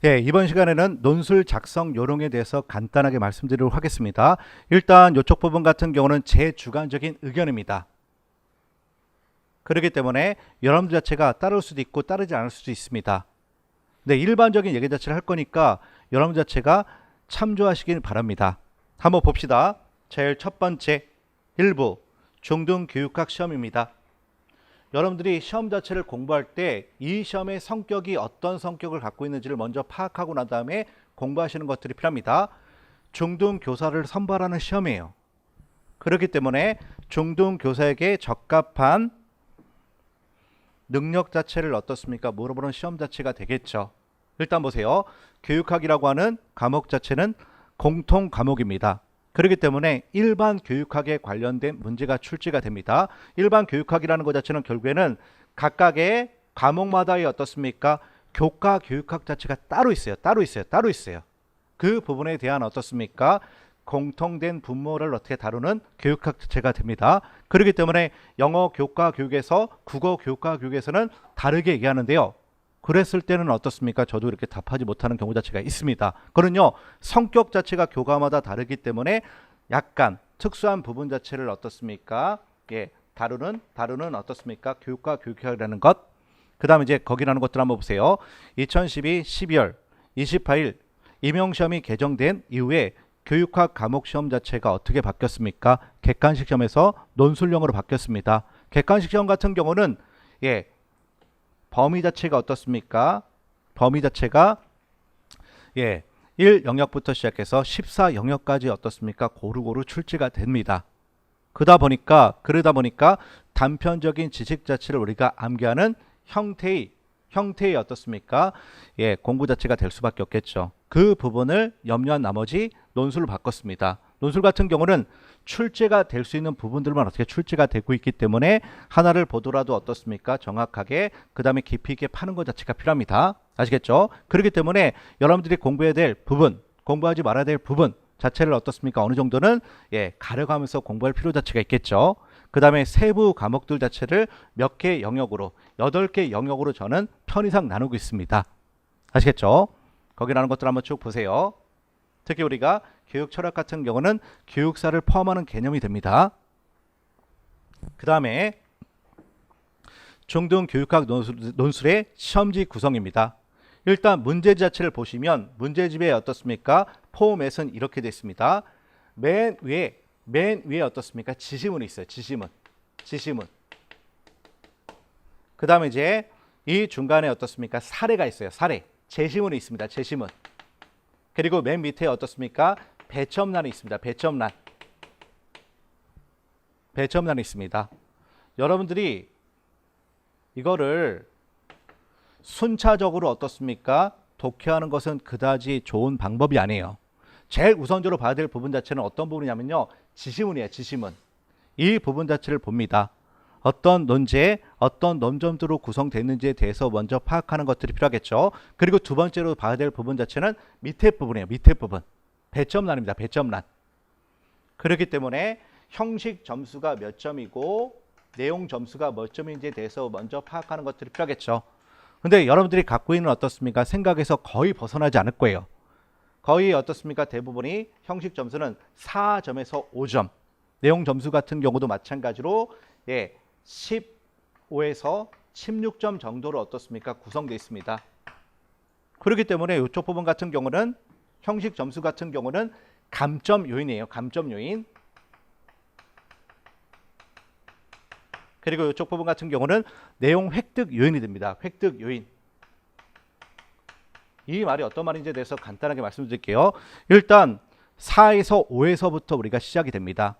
예, 이번 시간에는 논술 작성 요령에 대해서 간단하게 말씀드리도록 하겠습니다. 일단 이쪽 부분 같은 경우는 제 주관적인 의견입니다. 그렇기 때문에 여러분들 자체가 따를 수도 있고 따르지 않을 수도 있습니다. 네, 일반적인 얘기 자체를 할 거니까 여러분 자체가 참조하시길 바랍니다. 한번 봅시다. 제일 첫 번째, 일부 중등교육학 시험입니다. 여러분들이 시험 자체를 공부할 때 이 시험의 성격이 어떤 성격을 갖고 있는지를 먼저 파악하고 난 다음에 공부하시는 것들이 필요합니다. 중등교사를 선발하는 시험이에요. 그렇기 때문에 중등교사에게 적합한 능력 자체를 어떻습니까? 물어보는 시험 자체가 되겠죠. 일단 보세요. 교육학이라고 하는 과목 자체는 공통 과목입니다. 그렇기 때문에 일반 교육학에 관련된 문제가 출제가 됩니다. 일반 교육학이라는 것 자체는 결국에는 각각의 과목마다의 어떻습니까? 교과 교육학 자체가 따로 있어요. 따로 있어요. 그 부분에 대한 어떻습니까? 공통된 분모를 어떻게 다루는 교육학 자체가 됩니다. 그렇기 때문에 영어 교과 교육에서 국어 교과 교육에서는 다르게 얘기하는데요. 그랬을 때는 어떻습니까? 저도 이렇게 답하지 못하는 경우 자체가 있습니다. 그는요, 성격 자체가 교과마다 다르기 때문에 약간 특수한 부분 자체를 어떻습니까? 예, 다루는 어떻습니까? 교육과 교육학이라는 것. 그 다음에 이제 거기라는 것들 한번 보세요. 2012 12월 28일 임용시험이 개정된 이후에 교육학 과목 시험 자체가 어떻게 바뀌었습니까? 객관식 시험에서 논술형으로 바뀌었습니다. 객관식 시험 같은 경우는 예, 범위 자체가 어떻습니까? 범위 자체가 예, 1 영역부터 시작해서 14 영역까지 어떻습니까? 고루고루 출제가 됩니다. 그러다 보니까 단편적인 지식 자체를 우리가 암기하는 형태의 어떻습니까? 예, 공부 자체가 될 수밖에 없겠죠. 그 부분을 염려한 나머지 논술을 바꿨습니다. 논술 같은 경우는 출제가 될 수 있는 부분들만 어떻게 출제가 되고 있기 때문에 하나를 보더라도 어떻습니까? 정확하게 그 다음에 깊이 있게 파는 것 자체가 필요합니다. 아시겠죠? 그렇기 때문에 여러분들이 공부해야 될 부분, 공부하지 말아야 될 부분 자체를 어떻습니까? 어느 정도는 예, 가려가면서 공부할 필요 자체가 있겠죠. 그 다음에 세부 과목들 자체를 몇 개 영역으로 8개 영역으로 저는 편의상 나누고 있습니다. 아시겠죠? 거기라는 것들 한번 쭉 보세요. 특히 우리가 교육 철학 같은 경우는 교육사를 포함하는 개념이 됩니다. 그 다음에 중등 교육학 논술의 시험지 구성입니다. 일단 문제집 자체를 보시면 문제집에 어떻습니까? 포맷은 이렇게 되어 있습니다. 맨 위에 어떻습니까? 지시문이 있어요. 지시문. 그 다음에 이제 이 중간에 어떻습니까? 사례가 있어요. 사례. 제시문이 있습니다. 제시문. 그리고 맨 밑에 어떻습니까? 배점란이 있습니다. 배점란이 있습니다. 여러분들이 이거를 순차적으로 어떻습니까? 독해하는 것은 그다지 좋은 방법이 아니에요. 제일 우선적으로 봐야 될 부분 자체는 어떤 부분이냐면요. 지시문이에요. 지시문. 이 부분 자체를 봅니다. 어떤 논제에 어떤 논점들로 구성됐는지에 대해서 먼저 파악하는 것들이 필요하겠죠. 그리고 두 번째로 봐야 될 부분 자체는 밑에 부분이에요. 밑에 부분. 배점란입니다. 배점란. 그렇기 때문에 형식 점수가 몇 점이고 내용 점수가 몇 점인지에 대해서 먼저 파악하는 것들이 필요하겠죠. 근데 여러분들이 갖고 있는 어떻습니까? 생각에서 거의 벗어나지 않을 거예요. 거의 어떻습니까? 대부분이 형식 점수는 4점에서 5점. 내용 점수 같은 경우도 마찬가지로 예, 15에서 16점 정도로 어떻습니까? 구성되어 있습니다. 그렇기 때문에 이쪽 부분 같은 경우는 형식 점수 같은 경우는 감점 요인이에요. 감점 요인. 그리고 이쪽 부분 같은 경우는 내용 획득 요인이 됩니다. 획득 요인. 이 말이 어떤 말인지에 대해서 간단하게 말씀드릴게요. 일단 4에서 5에서부터 우리가 시작이 됩니다.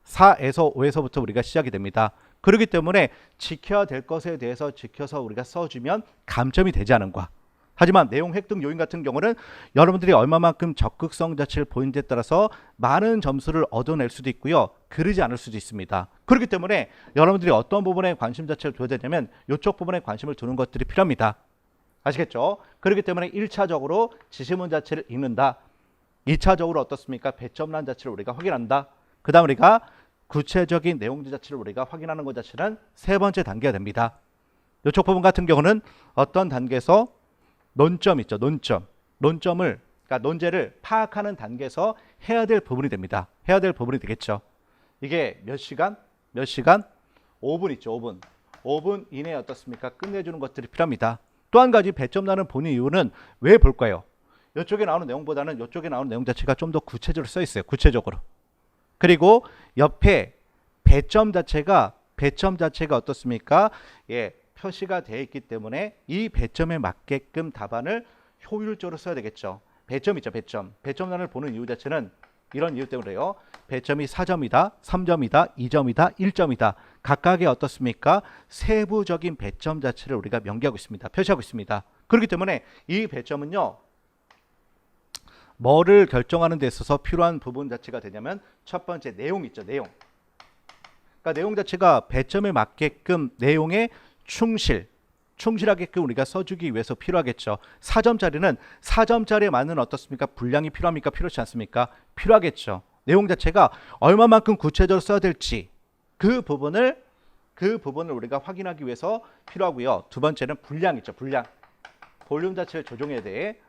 4에서 5에서부터 우리가 시작이 됩니다. 그렇기 때문에 지켜야 될 것에 대해서 지켜서 우리가 써주면 감점이 되지 않은 과. 하지만 내용 획득 요인 같은 경우는 여러분들이 얼마만큼 적극성 자체를 보이는지에 따라서 많은 점수를 얻어낼 수도 있고요. 그러지 않을 수도 있습니다. 그렇기 때문에 여러분들이 어떤 부분에 관심 자체를 둬야 되냐면 이쪽 부분에 관심을 두는 것들이 필요합니다. 아시겠죠? 그렇기 때문에 1차적으로 지시문 자체를 읽는다. 2차적으로 어떻습니까? 배점란 자체를 우리가 확인한다. 그 다음 우리가 구체적인 내용들 자체를 우리가 확인하는 것 자체는 세 번째 단계가 됩니다. 이쪽 부분 같은 경우는 어떤 단계에서 논점 있죠. 논점을 그러니까 논제를 파악하는 단계에서 해야 될 부분이 됩니다. 해야 될 부분이 되겠죠. 이게 몇 시간? 5분 있죠. 5분 이내에 어떻습니까? 끝내주는 것들이 필요합니다. 또 한 가지 배점란을 보는 이유는 왜 볼까요? 이쪽에 나오는 내용보다는 이쪽에 나오는 내용 자체가 좀 더 구체적으로 써 있어요. 구체적으로. 그리고 옆에 배점 자체가 어떻습니까? 예, 표시가 되어 있기 때문에 이 배점에 맞게끔 답안을 효율적으로 써야 되겠죠. 배점 있죠. 배점란을 보는 이유 자체는 이런 이유 때문에요. 배점이 4점이다, 3점이다, 2점이다, 1점이다. 각각의 어떻습니까? 세부적인 배점 자체를 우리가 명기하고 있습니다. 표시하고 있습니다. 그렇기 때문에 이 배점은요. 뭐를 결정하는 데 있어서 필요한 부분 자체가 되냐면 첫 번째 내용 있죠. 내용. 그러니까 내용 자체가 배점에 맞게끔 내용에 충실하게끔 우리가 써주기 위해서 필요하겠죠. 4점짜리는 4점짜리에 맞는 어떻습니까? 분량이 필요합니까? 필요하지 않습니까? 필요하겠죠. 내용 자체가 얼마만큼 구체적으로 써야 될지 그 부분을 우리가 확인하기 위해서 필요하고요. 두 번째는 분량 있죠. 분량. 볼륨 자체를 조정해야 돼.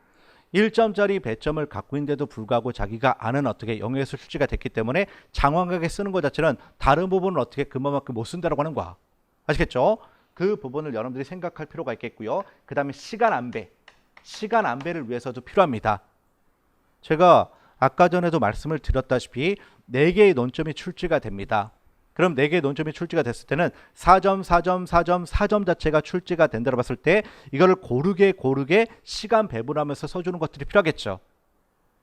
1점짜리 배점을 갖고 있는데도 불구하고 자기가 아는 어떻게 영역에서 출제가 됐기 때문에 장황하게 쓰는 것 자체는 다른 부분을 어떻게 그만큼 못 쓴다라고 하는 거야. 아시겠죠? 그 부분을 여러분들이 생각할 필요가 있겠고요. 그 다음에 시간 안배를 위해서도 필요합니다. 제가 아까 전에도 말씀을 드렸다시피 4개의 논점이 출제가 됩니다. 그럼 4개의 논점이 출제가 됐을 때는 4점 자체가 출제가 된다고 봤을 때 이거를 고르게 시간 배분하면서 써주는 것들이 필요하겠죠.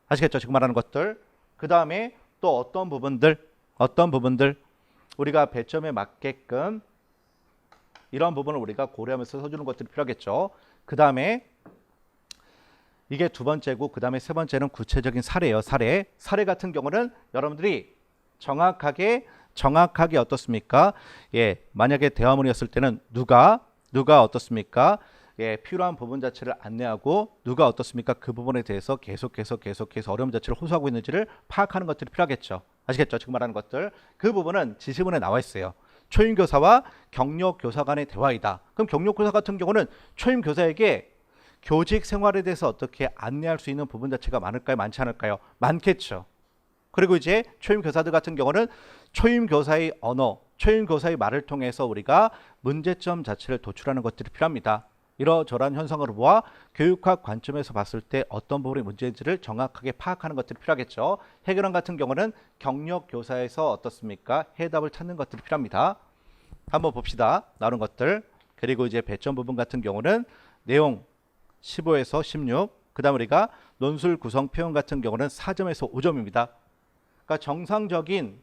아시겠죠? 지금 말하는 것들. 그 다음에 또 어떤 부분들 우리가 배점에 맞게끔 이런 부분을 우리가 고려하면서 써주는 것들이 필요하겠죠. 그 다음에 이게 두 번째고 그 다음에 세 번째는 구체적인 사례예요. 사례 같은 경우는 여러분들이 정확하게 어떻습니까? 예, 만약에 대화문이었을 때는 누가 어떻습니까? 예, 필요한 부분 자체를 안내하고 누가 어떻습니까? 그 부분에 대해서 계속해서 어려움 자체를 호소하고 있는지를 파악하는 것들이 필요하겠죠. 아시겠죠? 지금 말하는 것들. 그 부분은 지시문에 나와 있어요. 초임교사와 경력교사 간의 대화이다. 그럼 경력교사 같은 경우는 초임교사에게 교직 생활에 대해서 어떻게 안내할 수 있는 부분 자체가 많을까요? 많지 않을까요? 많겠죠. 그리고 이제 초임교사들 같은 경우는 초임교사의 언어, 초임교사의 말을 통해서 우리가 문제점 자체를 도출하는 것들이 필요합니다. 이러저러한 현상으로 보아 교육학 관점에서 봤을 때 어떤 부분이 문제인지를 정확하게 파악하는 것들이 필요하겠죠. 해결안 같은 경우는 경력교사에서 어떻습니까? 해답을 찾는 것들이 필요합니다. 한번 봅시다. 나오는 것들. 그리고 이제 배점 부분 같은 경우는 내용 15에서 16. 그 다음 우리가 논술 구성 표현 같은 경우는 4점에서 5점입니다. 그러니까 정상적인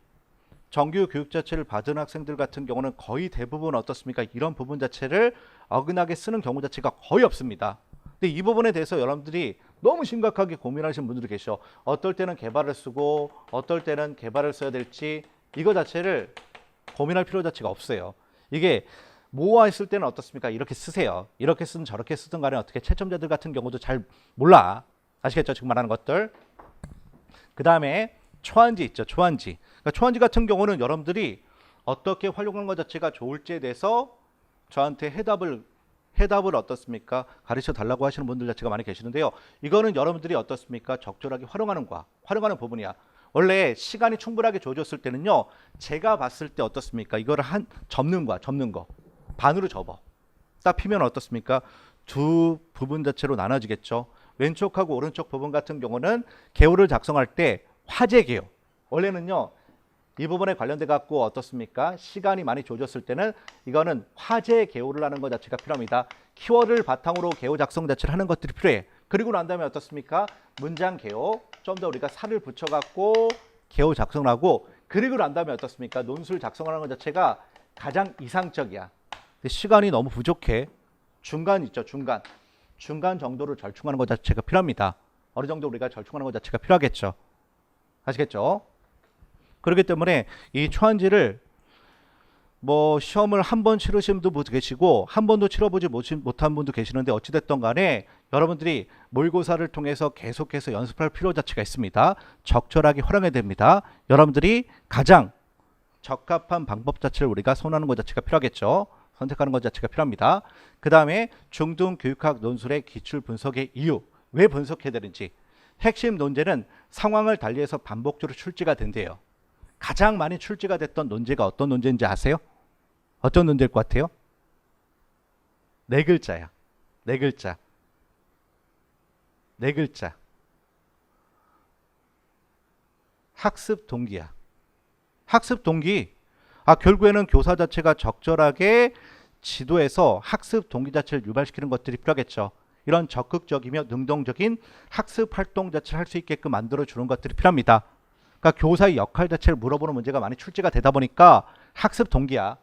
정규 교육 자체를 받은 학생들 같은 경우는 거의 대부분 어떻습니까? 이런 부분 자체를 어긋나게 쓰는 경우 자체가 거의 없습니다. 근데 이 부분에 대해서 여러분들이 너무 심각하게 고민하시는 분들이 계셔. 어떨 때는 개발을 쓰고 어떨 때는 개발을 써야 될지 이거 자체를 고민할 필요 자체가 없어요. 이게 모아있을 때는 어떻습니까? 이렇게 쓰세요. 이렇게 쓰든 저렇게 쓰든 간에 어떻게 채점자들 같은 경우도 잘 몰라. 아시겠죠? 지금 말하는 것들. 그 다음에 초안지 있죠. 초안지. 그러니까 초안지 같은 경우는 여러분들이 어떻게 활용하는 것 자체가 좋을지에 대해서 저한테 해답을 어떻습니까? 가르쳐 달라고 하시는 분들 자체가 많이 계시는데요. 이거는 여러분들이 어떻습니까? 적절하게 활용하는 부분이야. 원래 시간이 충분하게 주어졌을 때는요. 제가 봤을 때 어떻습니까? 이거를 접는 거. 반으로 접어. 딱 피면 어떻습니까? 두 부분 자체로 나눠지겠죠. 왼쪽하고 오른쪽 부분 같은 경우는 개요를 작성할 때 화제 개요. 원래는요. 이 부분에 관련돼 갖고 어떻습니까? 시간이 많이 주어졌을 때는 이거는 화제 개요를 하는 것 자체가 필요합니다. 키워드를 바탕으로 개요 작성 자체를 하는 것들이 필요해. 그리고 난 다음에 어떻습니까? 문장 개요. 좀 더 우리가 살을 붙여 갖고 개요 작성을 하고 그리고 난 다음에 어떻습니까? 논술 작성하는 것 자체가 가장 이상적이야. 근데 시간이 너무 부족해. 중간 있죠. 중간 정도로 절충하는 것 자체가 필요합니다. 어느 정도 우리가 절충하는 것 자체가 필요하겠죠. 아시겠죠? 그렇기 때문에 이 초안지를 뭐 시험을 한 번 치르신 분도 계시고 한 번도 치러보지 못한 분도 계시는데 어찌됐든 간에 여러분들이 모의고사를 통해서 계속해서 연습할 필요 자체가 있습니다. 적절하게 활용해야 됩니다. 여러분들이 가장 적합한 방법 자체를 우리가 선호하는 것 자체가 필요하겠죠. 선택하는 것 자체가 필요합니다. 그 다음에 중등교육학 논술의 기출 분석의 이유, 왜 분석해야 되는지. 핵심 논제는 상황을 달리해서 반복적으로 출제가 된대요. 가장 많이 출제가 됐던 논제가 어떤 논제인지 아세요? 어떤 논제일 것 같아요? 네 글자야. 네 글자. 네 글자. 학습 동기야. 학습 동기. 결국에는 교사 자체가 적절하게 지도해서 학습 동기 자체를 유발시키는 것들이 필요하겠죠. 이런 적극적이며 능동적인 학습 활동 자체를 할 수 있게끔 만들어주는 것들이 필요합니다. 그러니까 교사의 역할 자체를 물어보는 문제가 많이 출제가 되다 보니까 학습 동기야.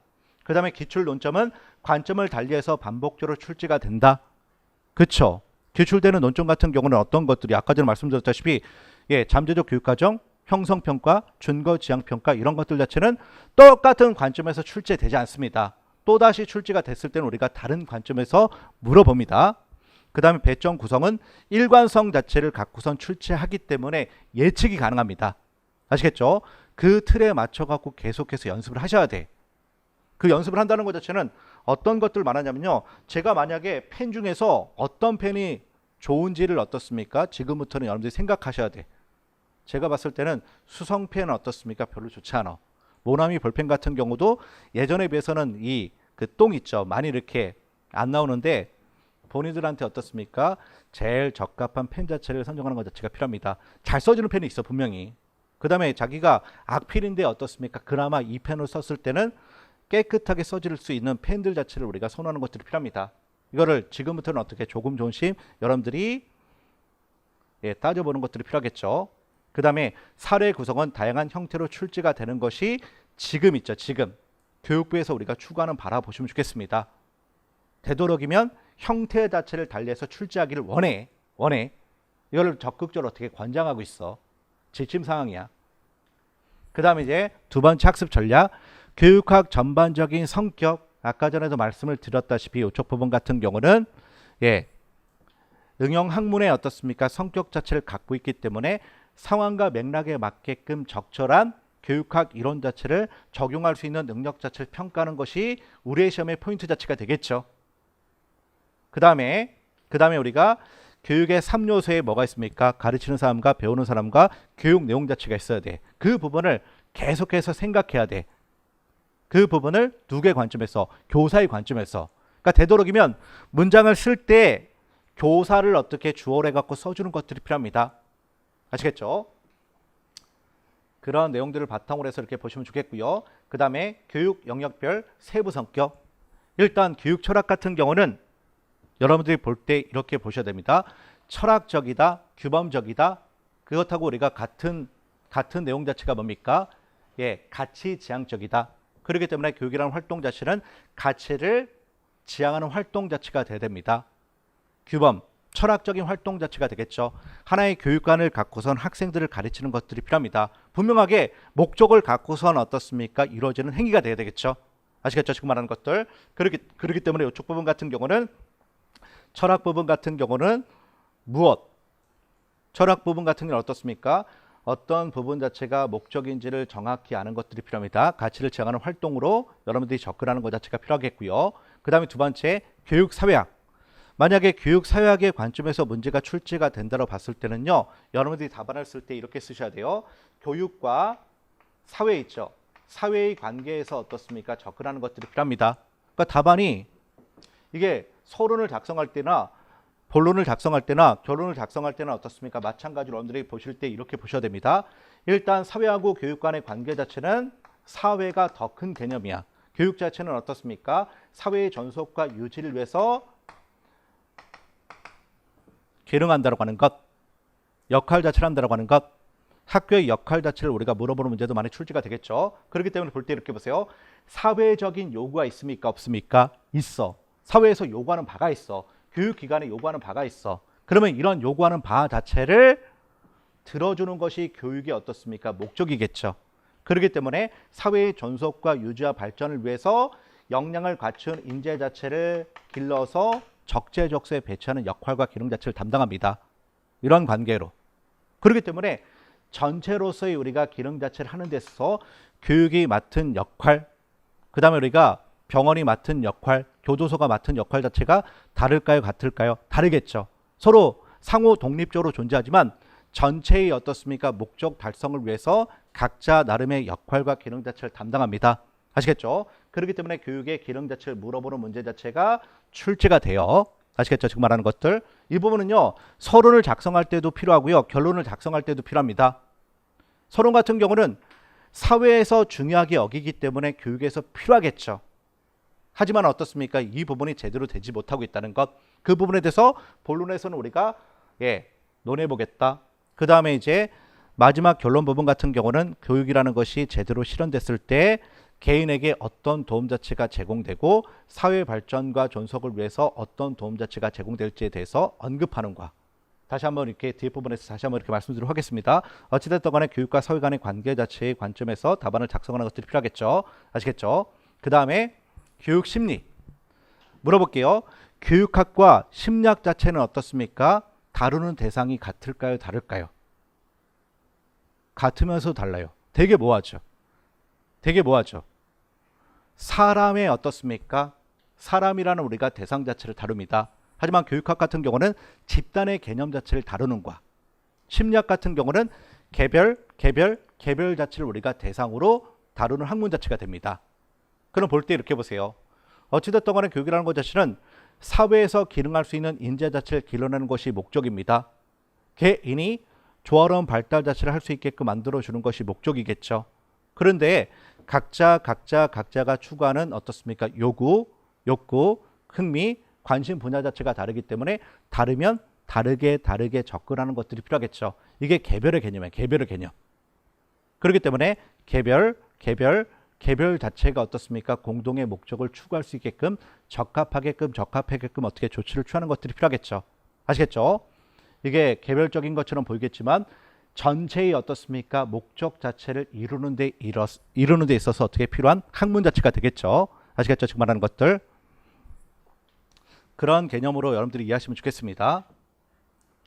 그 다음에 기출 논점은 관점을 달리해서 반복적으로 출제가 된다. 그렇죠. 기출되는 논점 같은 경우는 어떤 것들이 아까 전에 말씀드렸다시피 잠재적 교육과정, 형성평가, 준거지향평가 이런 것들 자체는 똑같은 관점에서 출제되지 않습니다. 또다시 출제가 됐을 때는 우리가 다른 관점에서 물어봅니다. 그 다음에 배점 구성은 일관성 자체를 갖고선 출제하기 때문에 예측이 가능합니다. 아시겠죠? 그 틀에 맞춰갖고 계속해서 연습을 하셔야 돼. 그 연습을 한다는 것 자체는 어떤 것들을 말하냐면요. 제가 만약에 펜 중에서 어떤 펜이 좋은지를 어떻습니까? 지금부터는 여러분들이 생각하셔야 돼. 제가 봤을 때는 수성펜은 어떻습니까? 별로 좋지 않아. 모나미 볼펜 같은 경우도 예전에 비해서는 그 똥 있죠. 많이 이렇게 안 나오는데 본인들한테 어떻습니까? 제일 적합한 펜 자체를 선정하는 것 자체가 필요합니다. 잘 써지는 펜이 있어 분명히. 그 다음에 자기가 악필인데 어떻습니까? 그나마 이 펜을 썼을 때는 깨끗하게 써질 수 있는 펜들 자체를 우리가 선호하는 것들이 필요합니다. 이거를 지금부터는 어떻게 조금씩 여러분들이 따져보는 것들이 필요하겠죠. 그 다음에 사례 구성은 다양한 형태로 출제가 되는 것이 지금 있죠. 지금 교육부에서 우리가 추구하는 바라 보시면 좋겠습니다. 되도록이면 형태 자체를 달리해서 출제하기를 원해. 이걸 적극적으로 어떻게 권장하고 있어. 지침 상황이야. 그 다음에 이제 두 번째 학습 전략, 교육학 전반적인 성격. 아까 전에도 말씀을 드렸다시피 이쪽 부분 같은 경우는 응용 학문의 어떻습니까? 성격 자체를 갖고 있기 때문에 상황과 맥락에 맞게끔 적절한 교육학 이론 자체를 적용할 수 있는 능력 자체를 평가하는 것이 우리의 시험의 포인트 자체가 되겠죠. 그 다음에 우리가 교육의 3요소에 뭐가 있습니까? 가르치는 사람과 배우는 사람과 교육 내용 자체가 있어야 돼. 그 부분을 계속해서 생각해야 돼. 그 부분을 두 개의 관점에서, 교사의 관점에서. 그러니까 되도록이면 문장을 쓸 때 교사를 어떻게 주어를 해갖고 써주는 것들이 필요합니다. 아시겠죠? 그런 내용들을 바탕으로 해서 이렇게 보시면 좋겠고요. 그 다음에 교육 영역별 세부 성격. 일단 교육 철학 같은 경우는 여러분들이 볼 때 이렇게 보셔야 됩니다. 철학적이다, 규범적이다. 그렇다고 우리가 같은 내용 자체가 뭡니까? 가치 지향적이다. 그렇기 때문에 교육이라는 활동 자체는 가치를 지향하는 활동 자체가 돼야 됩니다. 규범, 철학적인 활동 자체가 되겠죠. 하나의 교육관을 갖고선 학생들을 가르치는 것들이 필요합니다. 분명하게 목적을 갖고선 어떻습니까? 이루어지는 행위가 돼야 되겠죠. 아시겠죠? 지금 말하는 것들. 그렇기 때문에 이쪽 부분 같은 경우는 철학 부분 같은 경우는 무엇? 철학 부분 같은 경우는 어떻습니까? 어떤 부분 자체가 목적인지를 정확히 아는 것들이 필요합니다. 가치를 지향하는 활동으로 여러분들이 접근하는 것 자체가 필요하겠고요. 그 다음에 두 번째, 교육사회학. 만약에 교육사회학의 관점에서 문제가 출제가 된다고 봤을 때는요. 여러분들이 답안을 쓸 때 이렇게 쓰셔야 돼요. 교육과 사회 있죠. 사회의 관계에서 어떻습니까? 접근하는 것들이 필요합니다. 그러니까 답안이 이게 서론을 작성할 때나 본론을 작성할 때나 결론을 작성할 때는 어떻습니까? 마찬가지로 여러분들이 보실 때 이렇게 보셔야 됩니다. 일단 사회하고 교육 간의 관계 자체는 사회가 더 큰 개념이야. 교육 자체는 어떻습니까? 사회의 전속과 유지를 위해서 기능한다고 하는 것, 역할 자체를 한다고 하는 것, 학교의 역할 자체를 우리가 물어보는 문제도 많이 출제가 되겠죠. 그렇기 때문에 볼 때 이렇게 보세요. 사회적인 요구가 있습니까? 없습니까? 있어. 사회에서 요구하는 바가 있어. 교육기관에 요구하는 바가 있어. 그러면 이런 요구하는 바 자체를 들어주는 것이 교육의 어떻습니까? 목적이겠죠. 그렇기 때문에 사회의 존속과 유지와 발전을 위해서 역량을 갖춘 인재 자체를 길러서 적재적소에 배치하는 역할과 기능 자체를 담당합니다. 이런 관계로. 그렇기 때문에 전체로서의 우리가 기능 자체를 하는 데 있어서 교육이 맡은 역할, 그 다음에 우리가 병원이 맡은 역할, 교도소가 맡은 역할 자체가 다를까요? 같을까요? 다르겠죠. 서로 상호 독립적으로 존재하지만 전체의 어떻습니까? 목적 달성을 위해서 각자 나름의 역할과 기능 자체를 담당합니다. 아시겠죠? 그렇기 때문에 교육의 기능 자체를 물어보는 문제 자체가 출제가 돼요. 아시겠죠? 지금 말하는 것들. 이 부분은요. 서론을 작성할 때도 필요하고요. 결론을 작성할 때도 필요합니다. 서론 같은 경우는 사회에서 중요하게 여기기 때문에 교육에서 필요하겠죠. 하지만 어떻습니까? 이 부분이 제대로 되지 못하고 있다는 것. 그 부분에 대해서 본론에서는 우리가 논해보겠다. 그 다음에 이제 마지막 결론 부분 같은 경우는 교육이라는 것이 제대로 실현됐을 때 개인에게 어떤 도움 자체가 제공되고 사회 발전과 존속을 위해서 어떤 도움 자체가 제공될지에 대해서 언급하는 것. 다시 한번 이렇게 뒷부분에서 다시 한번 이렇게 말씀드리도록 하겠습니다. 어찌됐든 간에 교육과 사회 간의 관계 자체의 관점에서 답안을 작성하는 것들이 필요하겠죠. 아시겠죠? 그 다음에 교육 심리 물어볼게요. 교육학과 심리학 자체는 어떻습니까? 다루는 대상이 같을까요? 다를까요? 같으면서 달라요. 되게 뭐하죠? 되게 뭐하죠? 사람의 어떻습니까? 사람이라는 우리가 대상 자체를 다룹니다. 하지만 교육학 같은 경우는 집단의 개념 자체를 다루는 과 심리학 같은 경우는 개별 자체를 우리가 대상으로 다루는 학문 자체가 됩니다. 그럼 볼 때 이렇게 보세요. 어찌됐든 간에 교육이라는 것 자체는 사회에서 기능할 수 있는 인재 자체를 길러내는 것이 목적입니다. 개인이 조화로운 발달 자체를 할 수 있게끔 만들어주는 것이 목적이겠죠. 그런데 각자가 추구하는 어떻습니까? 요구, 욕구, 흥미, 관심 분야 자체가 다르기 때문에 다르면 다르게 접근하는 것들이 필요하겠죠. 이게 개별의 개념이에요. 개별의 개념. 그렇기 때문에 개별 자체가 어떻습니까? 공동의 목적을 추구할 수 있게끔 적합하게끔 어떻게 조치를 취하는 것들이 필요하겠죠. 아시겠죠? 이게 개별적인 것처럼 보이겠지만 전체의 어떻습니까? 목적 자체를 이루는 데 있어서 어떻게 필요한 학문 자체가 되겠죠. 아시겠죠? 지금 말하는 것들. 그런 개념으로 여러분들이 이해하시면 좋겠습니다.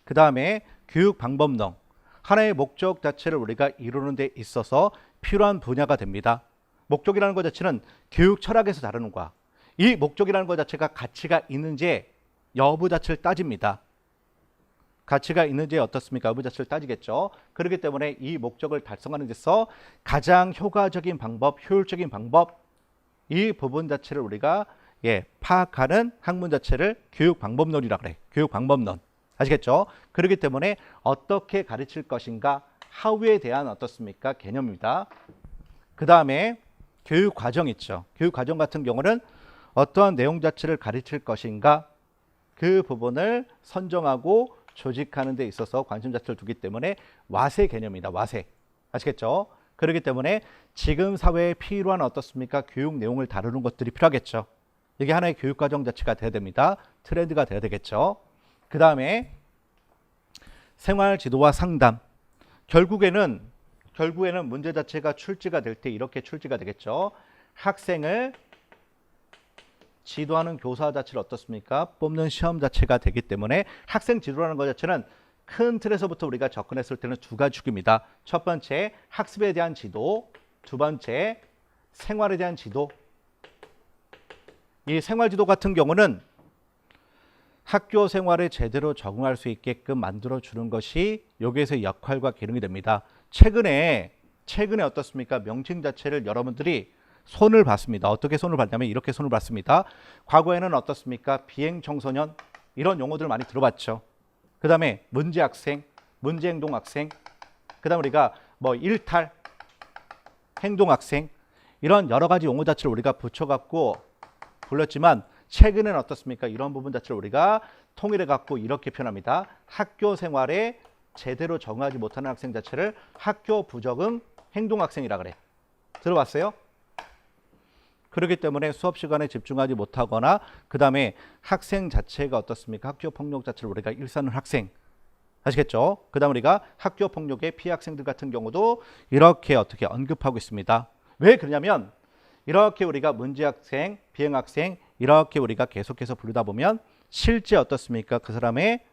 그 다음에 교육 방법론. 하나의 목적 자체를 우리가 이루는 데 있어서 필요한 분야가 됩니다. 목적이라는 것 자체는 교육 철학에서 다루는 과 이 목적이라는 것 자체가 가치가 있는지 여부 자체를 따집니다. 가치가 있는지 어떻습니까? 여부 자체를 따지겠죠. 그렇기 때문에 이 목적을 달성하는 데서 가장 효과적인 방법, 효율적인 방법 이 부분 자체를 우리가 파악하는 학문 자체를 교육 방법론이라고 그래. 교육 방법론. 아시겠죠? 그렇기 때문에 어떻게 가르칠 것인가 how에 대한 어떻습니까? 개념입니다. 그 다음에 교육 과정 있죠. 교육 과정 같은 경우는 어떠한 내용 자체를 가르칠 것인가 그 부분을 선정하고 조직하는 데 있어서 관심 자체를 두기 때문에 와세 개념이다. 와세. 아시겠죠? 그렇기 때문에 지금 사회에 필요한 어떻습니까? 교육 내용을 다루는 것들이 필요하겠죠. 이게 하나의 교육 과정 자체가 돼야 됩니다. 트렌드가 돼야 되겠죠. 그 다음에 생활 지도와 상담. 결국에는 문제 자체가 출제가 될 때 이렇게 출제가 되겠죠. 학생을 지도하는 교사 자체를 어떻습니까? 뽑는 시험 자체가 되기 때문에 학생 지도라는 것 자체는 큰 틀에서부터 우리가 접근했을 때는 두 가지 축입니다. 첫 번째, 학습에 대한 지도. 두 번째, 생활에 대한 지도. 이 생활 지도 같은 경우는 학교 생활에 제대로 적응할 수 있게끔 만들어주는 것이 여기에서의 역할과 기능이 됩니다. 최근에 어떻습니까? 명칭 자체를 여러분들이 손을 봤습니다. 어떻게 손을 봤냐면 이렇게 손을 봤습니다. 과거에는 어떻습니까? 비행 청소년 이런 용어들 많이 들어봤죠. 그 다음에 문제 학생, 문제 행동 학생, 그 다음에 우리가 일탈, 행동 학생 이런 여러 가지 용어 자체를 우리가 붙여갖고 불렀지만 최근에는 어떻습니까? 이런 부분 자체를 우리가 통일해갖고 이렇게 표현합니다. 학교 생활에 제대로 적응하지 못하는 학생 자체를 학교 부적응 행동 학생이라 그래. 들어봤어요? 그렇기 때문에 수업 시간에 집중하지 못하거나 그 다음에 학생 자체가 어떻습니까? 학교 폭력 자체를 우리가 일삼는 학생. 아시겠죠? 그 다음 우리가 학교 폭력의 피해 학생들 같은 경우도 이렇게 어떻게 언급하고 있습니다. 왜 그러냐면 이렇게 우리가 문제 학생, 비행 학생 이렇게 우리가 계속해서 부르다 보면 실제 어떻습니까? 그 사람의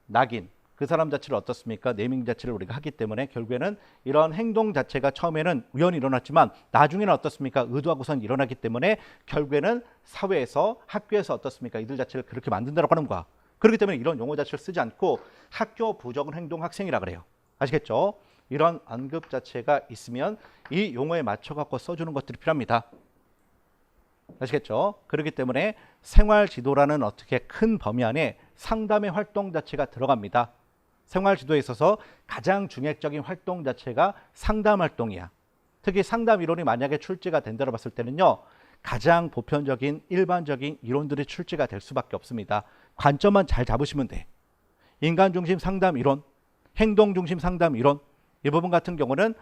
낙인, 그 사람 자체를 어떻습니까? 네이밍 자체를 우리가 하기 때문에 결국에는 이런 행동 자체가 처음에는 우연히 일어났지만 나중에는 어떻습니까? 의도하고선 일어나기 때문에 결국에는 사회에서 학교에서 어떻습니까? 이들 자체를 그렇게 만든다고 하는 거야. 그렇기 때문에 이런 용어 자체를 쓰지 않고 학교 부적응 행동 학생이라 그래요. 아시겠죠? 이런 언급 자체가 있으면 이 용어에 맞춰 갖고 써주는 것들이 필요합니다. 아시겠죠? 그렇기 때문에 생활지도라는 어떻게 큰 범위 안에 상담의 활동 자체가 들어갑니다. 생활지도에 있어서 가장 중액적인 활동 자체가 상담 활동이야. 특히 상담 이론이 만약에 출제가 된다고 봤을 때는요. 가장 보편적인 일반적인 이론들이 출제가 될 수밖에 없습니다. 관점만 잘 잡으시면 돼. 인간 중심 상담 이론, 행동 중심 상담 이론 이 부분 같은 경우는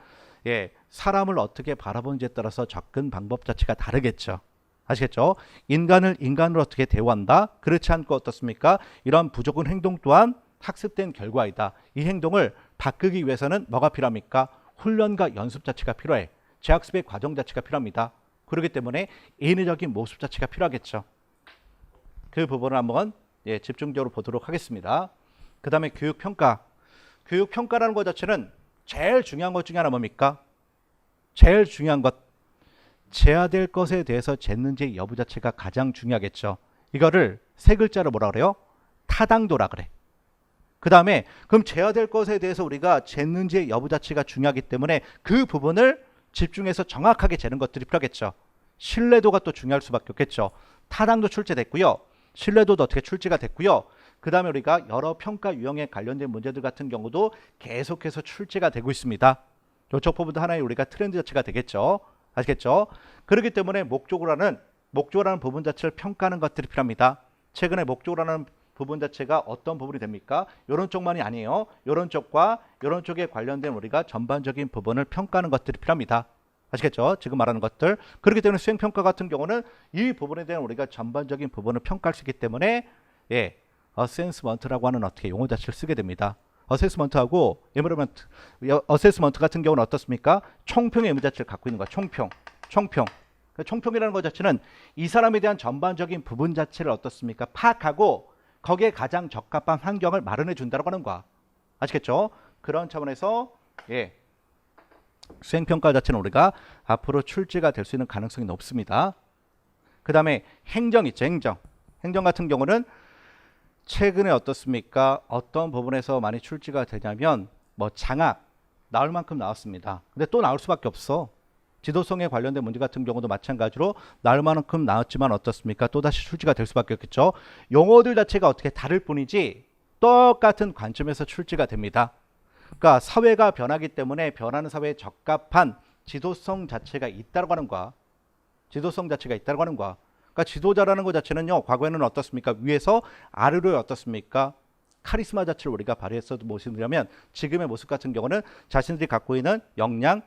사람을 어떻게 바라보는지에 따라서 접근 방법 자체가 다르겠죠. 아시겠죠? 인간을 인간으로 어떻게 대우한다? 그렇지 않고 어떻습니까? 이런 부족한 행동 또한 학습된 결과이다. 이 행동을 바꾸기 위해서는 뭐가 필요합니까? 훈련과 연습 자체가 필요해. 재학습의 과정 자체가 필요합니다. 그렇기 때문에 인위적인 모습 자체가 필요하겠죠. 그 부분을 한번 집중적으로 보도록 하겠습니다. 그 다음에 교육평가. 교육평가라는 것 자체는 제일 중요한 것 중에 하나 뭡니까? 제일 중요한 것. 재야 될 것에 대해서 쟀는지 여부 자체가 가장 중요하겠죠. 이거를 세 글자로 뭐라 그래요? 타당도라 그래. 그 다음에 그럼 재야 될 것에 대해서 우리가 쟀는지 여부 자체가 중요하기 때문에 그 부분을 집중해서 정확하게 재는 것들이 필요하겠죠. 신뢰도가 또 중요할 수밖에 없겠죠. 타당도 출제됐고요. 신뢰도도 어떻게 출제가 됐고요. 그 다음에 우리가 여러 평가 유형에 관련된 문제들 같은 경우도 계속해서 출제가 되고 있습니다. 이쪽 부분도 하나의 우리가 트렌드 자체가 되겠죠. 아시겠죠? 그렇기 때문에 목적어라는 부분 자체를 평가하는 것들이 필요합니다. 최근에 목적어라는 부분 자체가 어떤 부분이 됩니까? 이런 쪽만이 아니에요. 이런 쪽과 이런 쪽에 관련된 우리가 전반적인 부분을 평가하는 것들이 필요합니다. 아시겠죠? 지금 말하는 것들. 그렇기 때문에 수행평가 같은 경우는 이 부분에 대한 우리가 전반적인 부분을 평가할 수 있기 때문에 어세스먼트라고 하는 어떻게 용어 자체를 쓰게 됩니다. 어세스먼트하고 에머러먼트, 어세스먼트 같은 경우는 어떻습니까? 총평의 의미 자체를 갖고 있는 거야. 총평. 총평이라는 것 자체는 이 사람에 대한 전반적인 부분 자체를 어떻습니까? 파악하고 거기에 가장 적합한 환경을 마련해 준다고 하는 거야. 아시겠죠? 그런 차원에서 수행평가 자체는 우리가 앞으로 출제가 될 수 있는 가능성이 높습니다. 그 다음에 행정 있죠. 행정 같은 경우는 최근에 어떻습니까? 어떤 부분에서 많이 출제가 되냐면 장학 나올 만큼 나왔습니다. 근데 또 나올 수밖에 없어. 지도성에 관련된 문제 같은 경우도 마찬가지로 나올 만큼 나왔지만 어떻습니까? 또다시 출제가 될 수밖에 없겠죠. 용어들 자체가 어떻게 다를 뿐이지 똑같은 관점에서 출제가 됩니다. 그러니까 사회가 변하기 때문에 변하는 사회에 적합한 지도성 자체가 있다고 하는 거야. 그러니까 지도자라는 것 자체는요. 과거에는 어떻습니까? 위에서 아래로 어떻습니까? 카리스마 자체를 우리가 발휘했어도 무엇이냐면 지금의 모습 같은 경우는 자신들이 갖고 있는 역량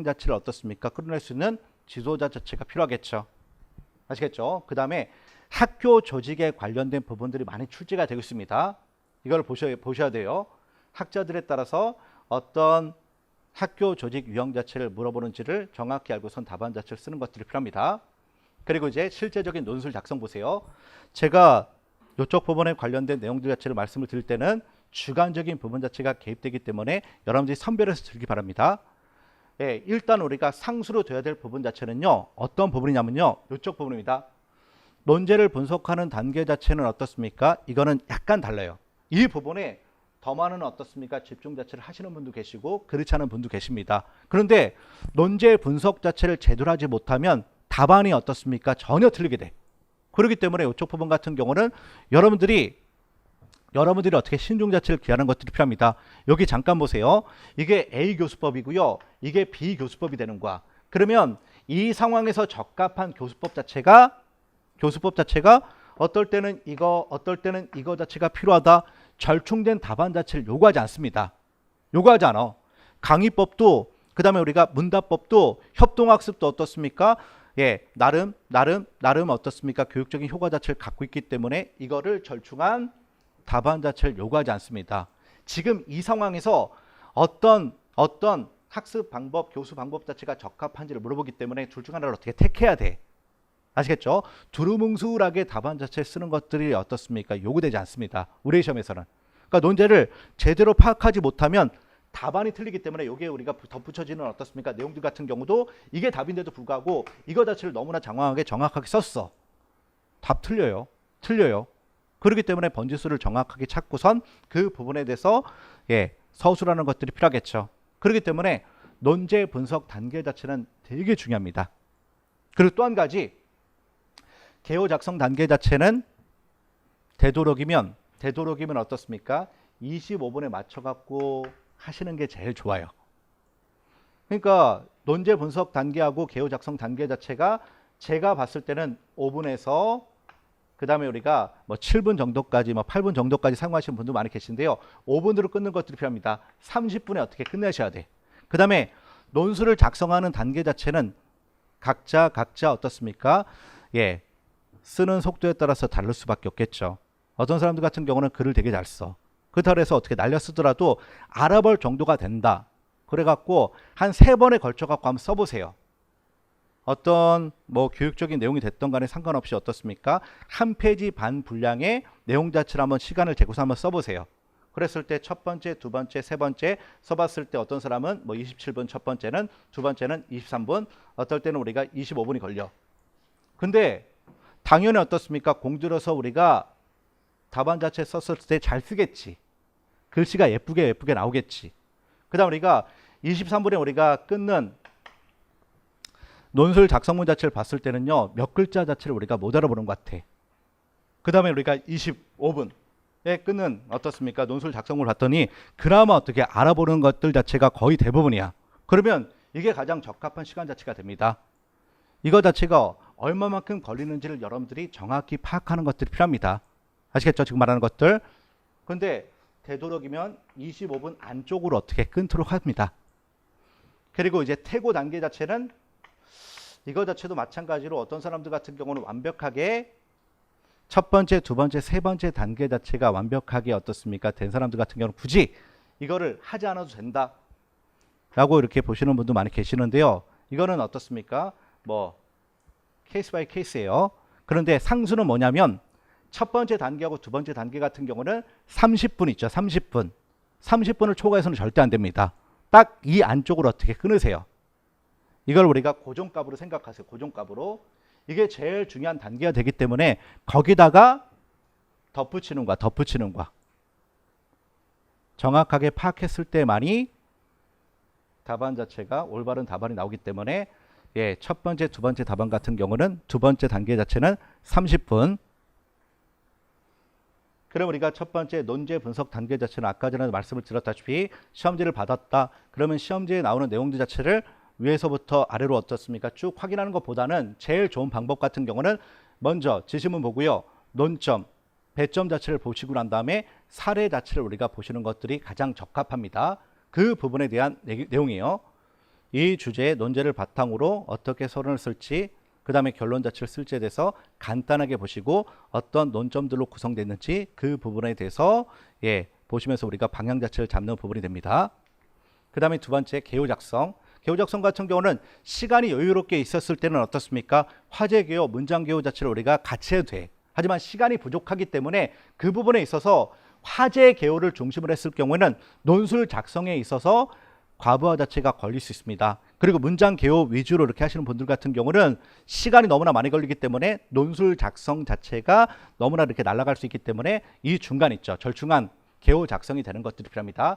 자체를 어떻습니까? 끌어낼 수 있는 지도자 자체가 필요하겠죠. 아시겠죠? 그 다음에 학교 조직에 관련된 부분들이 많이 출제가 되고 있습니다. 이걸 보셔야 돼요. 학자들에 따라서 어떤 학교 조직 유형 자체를 물어보는지를 정확히 알고선 답안 자체를 쓰는 것들이 필요합니다. 그리고 이제 실제적인 논술 작성 보세요. 제가 이쪽 부분에 관련된 내용들 자체를 말씀을 드릴 때는 주관적인 부분 자체가 개입되기 때문에 여러분들이 선별해서 들기 바랍니다. 일단 우리가 상수로 둬야 될 부분 자체는요. 어떤 부분이냐면요. 이쪽 부분입니다. 논제를 분석하는 단계 자체는 어떻습니까? 이거는 약간 달라요. 이 부분에 더 많은 어떻습니까? 집중 자체를 하시는 분도 계시고 그렇지 않은 분도 계십니다. 그런데 논제 분석 자체를 제대로 하지 못하면 답안이 어떻습니까? 전혀 틀리게 돼. 그렇기 때문에 이쪽 부분 같은 경우는 여러분들이 어떻게 신중 자체를 기하는 것들이 필요합니다. 여기 잠깐 보세요. 이게 A 교수법이고요. 이게 B 교수법이 되는 거야. 그러면 이 상황에서 적합한 교수법 자체가 어떨 때는 이거 자체가 필요하다. 절충된 답안 자체를 요구하지 않습니다. 요구하지 않아. 강의법도 그 다음에 우리가 문답법도 협동학습도 어떻습니까? 나름 어떻습니까? 교육적인 효과 자체를 갖고 있기 때문에 이거를 절충한 답안 자체를 요구하지 않습니다. 지금 이 상황에서 어떤 학습 방법, 교수 방법 자체가 적합한지를 물어보기 때문에 둘 중 하나를 어떻게 택해야 돼. 아시겠죠? 두루뭉술하게 답안 자체를 쓰는 것들이 어떻습니까? 요구되지 않습니다. 우리 시험에서는. 그러니까 논제를 제대로 파악하지 못하면 답안이 틀리기 때문에 여기에 우리가 덧붙여지는 어떻습니까? 내용들 같은 경우도 이게 답인데도 불구하고 이거 자체를 너무나 장황하게 정확하게 썼어. 답 틀려요. 틀려요. 그렇기 때문에 번지수를 정확하게 찾고선 그 부분에 대해서 서술하는 것들이 필요하겠죠. 그렇기 때문에 논제 분석 단계 자체는 되게 중요합니다. 그리고 또 한 가지 개요 작성 단계 자체는 되도록이면 어떻습니까? 25분에 맞춰 갖고 하시는 게 제일 좋아요. 그러니까 논제 분석 단계하고 개요 작성 단계 자체가 제가 봤을 때는 5분에서 그 다음에 우리가 뭐 7분 정도까지, 뭐 8분 정도까지 사용하시는 분도 많이 계신데요. 5분으로 끊는 것들이 필요합니다. 30분에 어떻게 끝내셔야 돼. 그 다음에 논술을 작성하는 단계 자체는 각자 어떻습니까? 쓰는 속도에 따라서 다를 수밖에 없겠죠. 어떤 사람들 같은 경우는 글을 되게 잘 써. 그렇다고 해서 어떻게 날려 쓰더라도 알아볼 정도가 된다. 그래갖고 한 3번에 걸쳐갖고 한번 써보세요. 어떤 뭐 교육적인 내용이 됐던 간에 상관없이 어떻습니까? 한 페이지 반 분량의 내용 자체를 한번 시간을 재고서 한번 써보세요. 그랬을 때 첫 번째, 두 번째, 세 번째 써봤을 때 어떤 사람은 뭐 27분 첫 번째는, 두 번째는 23분, 어떨 때는 우리가 25분이 걸려. 근데 당연히 어떻습니까? 공들여서 우리가 답안 자체 썼을 때 잘 쓰겠지. 글씨가 예쁘게 나오겠지. 그 다음 우리가 23분에 우리가 끊는 논술 작성문 자체를 봤을 때는요, 몇 글자 자체를 우리가 못 알아보는 것 같아. 그 다음에 우리가 25분에 끊는 어떻습니까? 논술 작성문을 봤더니 그나마 어떻게 알아보는 것들 자체가 거의 대부분이야. 그러면 이게 가장 적합한 시간 자체가 됩니다. 이거 자체가 얼마만큼 걸리는지를 여러분들이 정확히 파악하는 것들이 필요합니다. 아시겠죠? 지금 말하는 것들. 근데 되도록이면 25분 안쪽으로 어떻게 끊도록 합니다. 그리고 이제 태고 단계 자체는 이거 자체도 마찬가지로 어떤 사람들 같은 경우는 완벽하게 첫 번째, 두 번째, 세 번째 단계 자체가 완벽하게 어떻습니까? 된 사람들 같은 경우는 굳이 이거를 하지 않아도 된다 라고 이렇게 보시는 분도 많이 계시는데요. 이거는 어떻습니까? 뭐 케이스 바이 케이스예요. 그런데 상수는 뭐냐면 첫 번째 단계하고 두 번째 단계 같은 경우는 30분 있죠. 30분. 30분을 초과해서는 절대 안 됩니다. 딱 이 안쪽으로 어떻게 끊으세요. 이걸 우리가 고정값으로 생각하세요. 고정값으로. 이게 제일 중요한 단계가 되기 때문에 거기다가 덧붙이는 거야. 정확하게 파악했을 때만이 답안 자체가 올바른 답안이 나오기 때문에 첫 번째, 두 번째 답안 같은 경우는 두 번째 단계 자체는 30분. 그럼 우리가 첫 번째 논제 분석 단계 자체는 아까 전에 말씀을 드렸다시피 시험지를 받았다. 그러면 시험지에 나오는 내용들 자체를 위에서부터 아래로 어떻습니까? 쭉 확인하는 것보다는 제일 좋은 방법 같은 경우는 먼저 지시문 보고요. 논점, 배점 자체를 보시고 난 다음에 사례 자체를 우리가 보시는 것들이 가장 적합합니다. 그 부분에 대한 내용이에요. 이 주제의 논제를 바탕으로 어떻게 서론을 쓸지, 그 다음에 결론 자체를 쓸지에 대해서 간단하게 보시고 어떤 논점들로 구성됐는지 그 부분에 대해서 보시면서 우리가 방향 자체를 잡는 부분이 됩니다. 그 다음에 두 번째 개요 작성. 개요 작성 같은 경우는 시간이 여유롭게 있었을 때는 어떻습니까? 화제 개요, 문장 개요 자체를 우리가 같이 해도 돼. 하지만 시간이 부족하기 때문에 그 부분에 있어서 화제 개요를 중심으로 했을 경우에는 논술 작성에 있어서 과부하 자체가 걸릴 수 있습니다. 그리고 문장 개요 위주로 이렇게 하시는 분들 같은 경우는 시간이 너무나 많이 걸리기 때문에 논술 작성 자체가 너무나 이렇게 날아갈 수 있기 때문에 이 중간 있죠. 절충한 개요 작성이 되는 것들이 필요합니다.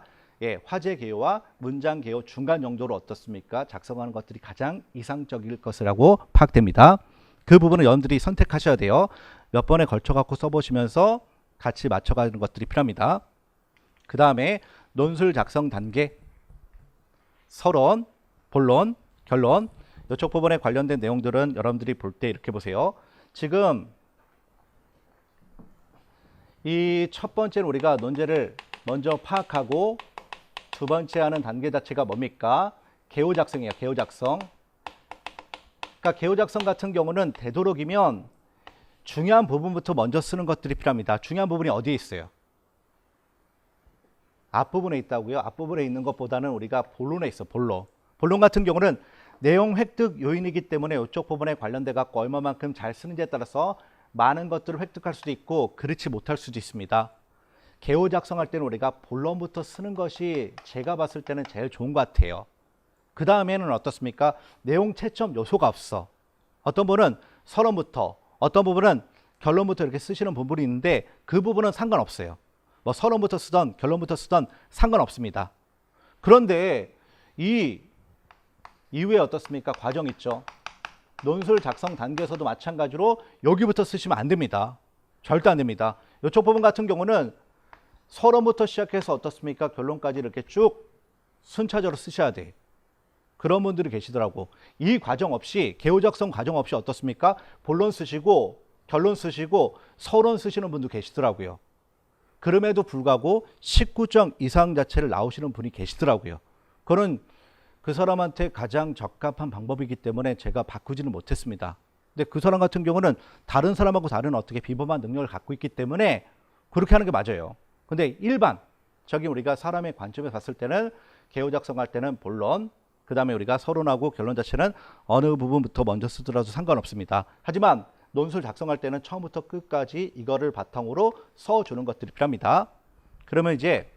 화제 개요와 문장 개요 중간 정도로 어떻습니까? 작성하는 것들이 가장 이상적일 것이라고 파악됩니다. 그 부분은 여러분들이 선택하셔야 돼요. 몇 번에 걸쳐 갖고 써보시면서 같이 맞춰가는 것들이 필요합니다. 그 다음에 논술 작성 단계, 서론, 본론, 결론. 이쪽 부분에 관련된 내용들은 여러분들이 볼 때 이렇게 보세요. 지금 이 첫 번째는 우리가 논제를 먼저 파악하고 두 번째 하는 단계 자체가 뭡니까? 개요 작성이에요. 개요 작성. 그러니까 개요 작성 같은 경우는 되도록이면 중요한 부분부터 먼저 쓰는 것들이 필요합니다. 중요한 부분이 어디에 있어요? 앞부분에 있다고요? 앞부분에 있는 것보다는 우리가 본론에 있어. 본론 같은 경우는 내용 획득 요인이기 때문에 이쪽 부분에 관련돼 갖고 얼마만큼 잘 쓰는지에 따라서 많은 것들을 획득할 수도 있고 그렇지 못할 수도 있습니다. 개요 작성할 때는 우리가 본론부터 쓰는 것이 제가 봤을 때는 제일 좋은 것 같아요. 그 다음에는 어떻습니까? 내용 채점 요소가 없어. 어떤 부분은 서론부터, 어떤 부분은 결론부터 이렇게 쓰시는 부분이 있는데 그 부분은 상관없어요. 뭐 서론부터 쓰던 결론부터 쓰던 상관없습니다. 그런데 이 이후에 어떻습니까? 과정 있죠. 논술 작성 단계에서도 마찬가지로 여기부터 쓰시면 안 됩니다. 절대 안 됩니다. 이쪽 부분 같은 경우는 서론부터 시작해서 어떻습니까? 결론까지 이렇게 쭉 순차적으로 쓰셔야 돼. 그런 분들이 계시더라고. 이 과정 없이, 개요 작성 과정 없이 어떻습니까? 본론 쓰시고 결론 쓰시고 서론 쓰시는 분도 계시더라고요. 그럼에도 불구하고 19점 이상 자체를 나오시는 분이 계시더라고요. 그거는 그 사람한테 가장 적합한 방법이기 때문에 제가 바꾸지는 못했습니다. 근데 그 사람 같은 경우는 다른 사람하고 다른 어떻게 비범한 능력을 갖고 있기 때문에 그렇게 하는 게 맞아요. 근데 일반적인 우리가 사람의 관점에 봤을 때는 개요 작성할 때는 본론, 그 다음에 우리가 서론하고 결론 자체는 어느 부분부터 먼저 쓰더라도 상관없습니다. 하지만 논술 작성할 때는 처음부터 끝까지 이거를 바탕으로 써주는 것들이 필요합니다. 그러면 이제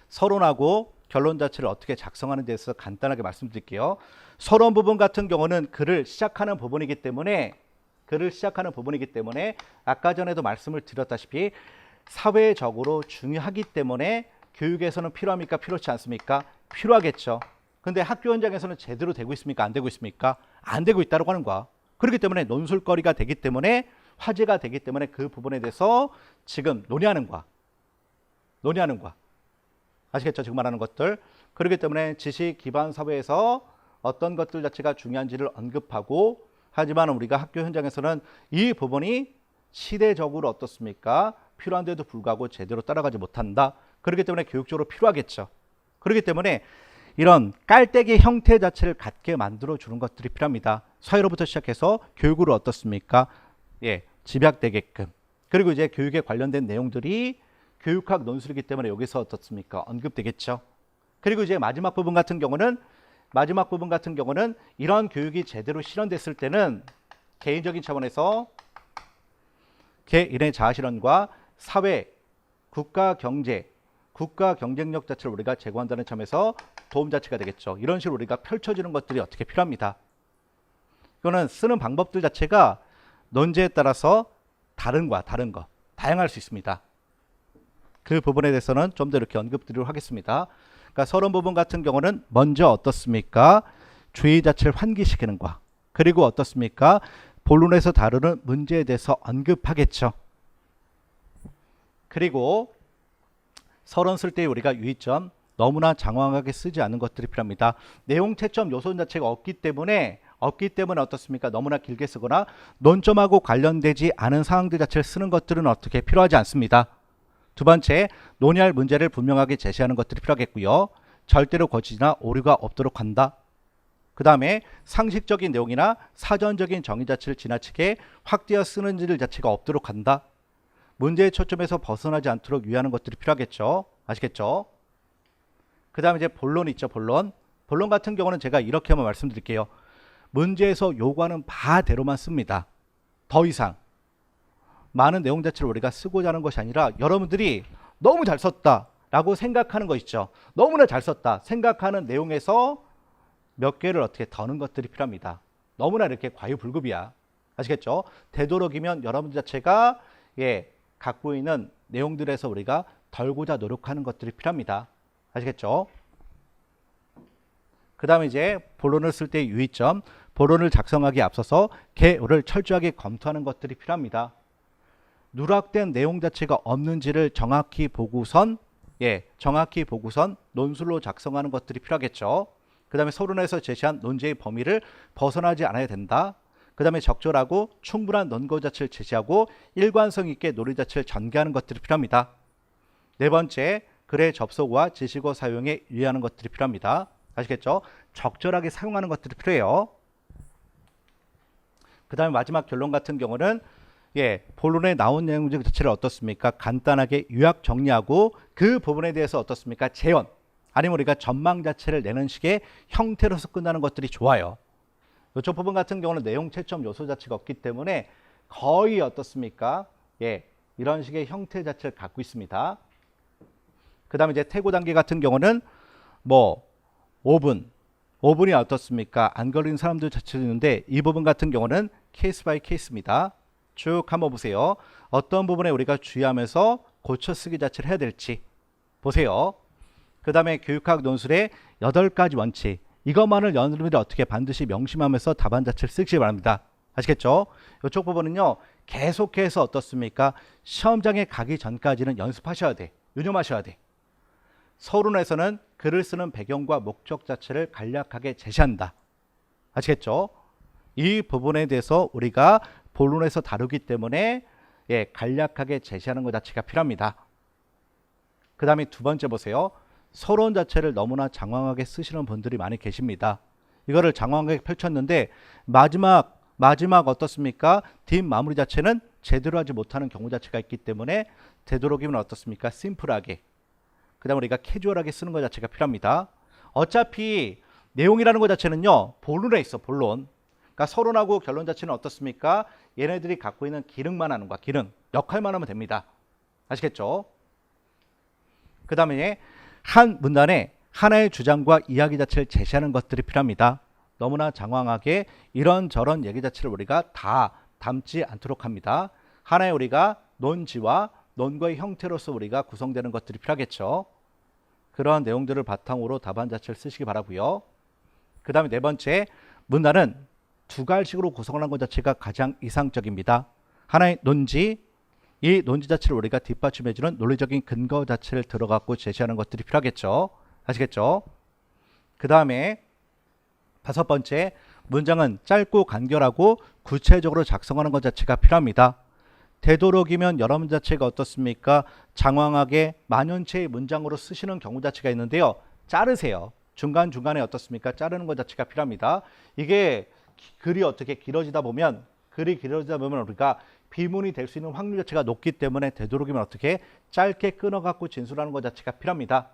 서론하고 결론 자체를 어떻게 작성하는 데 있어서 간단하게 말씀드릴게요. 서론 부분 같은 경우는 글을 시작하는 부분이기 때문에 아까 전에도 말씀을 드렸다시피 사회적으로 중요하기 때문에 교육에서는 필요합니까? 필요치 않습니까? 필요하겠죠. 근데 학교 현장에서는 제대로 되고 있습니까? 안 되고 있습니까? 안 되고 있다고 하는 거야. 그렇기 때문에 논술거리가 되기 때문에 화제가 되기 때문에 그 부분에 대해서 지금 논의하는 거야. 아시겠죠? 지금 말하는 것들. 그렇기 때문에 지식 기반 사회에서 어떤 것들 자체가 중요한지를 언급하고, 하지만 우리가 학교 현장에서는 이 부분이 시대적으로 어떻습니까? 필요한데도 불구하고 제대로 따라가지 못한다. 그렇기 때문에 교육적으로 필요하겠죠. 그렇기 때문에 이런 깔때기 형태 자체를 갖게 만들어 주는 것들이 필요합니다. 사회로부터 시작해서 교육으로 어떻습니까? 집약되게끔. 그리고 이제 교육에 관련된 내용들이 교육학 논술이기 때문에 여기서 어떻습니까? 언급되겠죠. 그리고 이제 마지막 부분 같은 경우는 이런 교육이 제대로 실현됐을 때는 개인적인 차원에서 개인의 자아실현과 사회, 국가 경쟁력 자체를 우리가 제고한다는 점에서 도움 자체가 되겠죠. 이런 식으로 우리가 펼쳐지는 것들이 어떻게 필요합니다. 이거는 쓰는 방법들 자체가 논제에 따라서 다양할 수 있습니다. 그 부분에 대해서는 좀 더 이렇게 언급드리도록 하겠습니다. 그러니까 서론 부분 같은 경우는 먼저 어떻습니까? 주의 자체를 환기시키는 거. 그리고 어떻습니까? 본론에서 다루는 문제에 대해서 언급하겠죠. 그리고 서론 쓸 때 우리가 유의점, 너무나 장황하게 쓰지 않는 것들이 필요합니다. 내용 채점 요소 자체가 없기 때문에 어떻습니까? 너무나 길게 쓰거나 논점하고 관련되지 않은 사항들 자체를 쓰는 것들은 어떻게 필요하지 않습니다. 두 번째, 논의할 문제를 분명하게 제시하는 것들이 필요하겠고요. 절대로 거짓이나 오류가 없도록 한다. 그 다음에 상식적인 내용이나 사전적인 정의 자체를 지나치게 확대어 쓰는 일 자체가 없도록 한다. 문제의 초점에서 벗어나지 않도록 유의하는 것들이 필요하겠죠. 아시겠죠? 그 다음에 이제 본론 있죠. 본론 같은 경우는 제가 이렇게 한번 말씀드릴게요. 문제에서 요구하는 바대로만 씁니다. 더 이상 많은 내용 자체를 우리가 쓰고자 하는 것이 아니라 여러분들이 너무 잘 썼다 라고 생각하는 거 있죠. 너무나 잘 썼다 생각하는 내용에서 몇 개를 어떻게 더는 것들이 필요합니다. 너무나 이렇게 과유불급이야. 아시겠죠? 되도록이면 여러분 자체가 갖고 있는 내용들에서 우리가 덜고자 노력하는 것들이 필요합니다. 아시겠죠? 그 다음에 이제 본론을 쓸 때 유의점, 본론을 작성하기에 앞서서 개요를 철저하게 검토하는 것들이 필요합니다. 누락된 내용 자체가 없는지를 정확히 보고선 논술로 작성하는 것들이 필요하겠죠. 그 다음에 서론에서 제시한 논제의 범위를 벗어나지 않아야 된다. 그 다음에 적절하고 충분한 논거 자체를 제시하고 일관성 있게 논리 자체를 전개하는 것들이 필요합니다. 네 번째, 글의 접속어와 지식어 사용에 유의하는 것들이 필요합니다. 아시겠죠? 적절하게 사용하는 것들이 필요해요. 그 다음에 마지막 결론 같은 경우는 본론에 나온 내용 자체를 어떻습니까? 간단하게 요약 정리하고 그 부분에 대해서 어떻습니까? 재현 아니면 우리가 전망 자체를 내는 식의 형태로서 끝나는 것들이 좋아요. 이쪽 부분 같은 경우는 내용 채점 요소 자체가 없기 때문에 거의 어떻습니까? 이런 식의 형태 자체를 갖고 있습니다. 그 다음에 이제 태고 단계 같은 경우는 뭐 5분이 어떻습니까? 안 걸린 사람들 자체도 있는데 이 부분 같은 경우는 케이스 바이 케이스입니다. 쭉 한번 보세요. 어떤 부분에 우리가 주의하면서 고쳐 쓰기 자체를 해야 될지 보세요. 그 다음에 교육학 논술의 8가지 원칙, 이것만을 여러분들이 어떻게 반드시 명심하면서 답안 자체를 쓰시기 바랍니다. 아시겠죠? 이쪽 부분은요 계속해서 어떻습니까? 시험장에 가기 전까지는 연습하셔야 돼. 유념하셔야 돼. 서론에서는 글을 쓰는 배경과 목적 자체를 간략하게 제시한다. 아시겠죠? 이 부분에 대해서 우리가 본론에서 다루기 때문에 간략하게 제시하는 것 자체가 필요합니다. 그 다음에 두 번째 보세요. 서론 자체를 너무나 장황하게 쓰시는 분들이 많이 계십니다. 이거를 장황하게 펼쳤는데 마지막 어떻습니까? 뒷 마무리 자체는 제대로 하지 못하는 경우 자체가 있기 때문에 되도록이면 어떻습니까? 심플하게, 그 다음에 우리가 캐주얼하게 쓰는 것 자체가 필요합니다. 어차피 내용이라는 것 자체는요 본론에 있어. 본론. 그러니까 서론하고 결론 자체는 어떻습니까? 얘네들이 갖고 있는 기능만 하는 거야. 기능, 역할만 하면 됩니다. 아시겠죠? 그 다음에 한 문단에 하나의 주장과 이야기 자체를 제시하는 것들이 필요합니다. 너무나 장황하게 이런저런 얘기 자체를 우리가 다 담지 않도록 합니다. 하나의 우리가 논지와 논거의 형태로서 우리가 구성되는 것들이 필요하겠죠. 그러한 내용들을 바탕으로 답안 자체를 쓰시기 바라고요. 그 다음에 네 번째, 문단은 두 갈식으로 구성하는 것 자체가 가장 이상적입니다. 하나의 논지, 이 논지 자체를 우리가 뒷받침해주는 논리적인 근거 자체를 들어갖고 제시하는 것들이 필요하겠죠. 아시겠죠? 그 다음에 다섯 번째, 문장은 짧고 간결하고 구체적으로 작성하는 것 자체가 필요합니다. 되도록이면 여러분 자체가 어떻습니까? 장황하게 만연체의 문장으로 쓰시는 경우 자체가 있는데요. 자르세요. 중간중간에 어떻습니까? 자르는 것 자체가 필요합니다. 이게 글이 어떻게 길어지다 보면 우리가 비문이 될 수 있는 확률 자체가 높기 때문에 되도록이면 어떻게 짧게 끊어갖고 진술하는 것 자체가 필요합니다.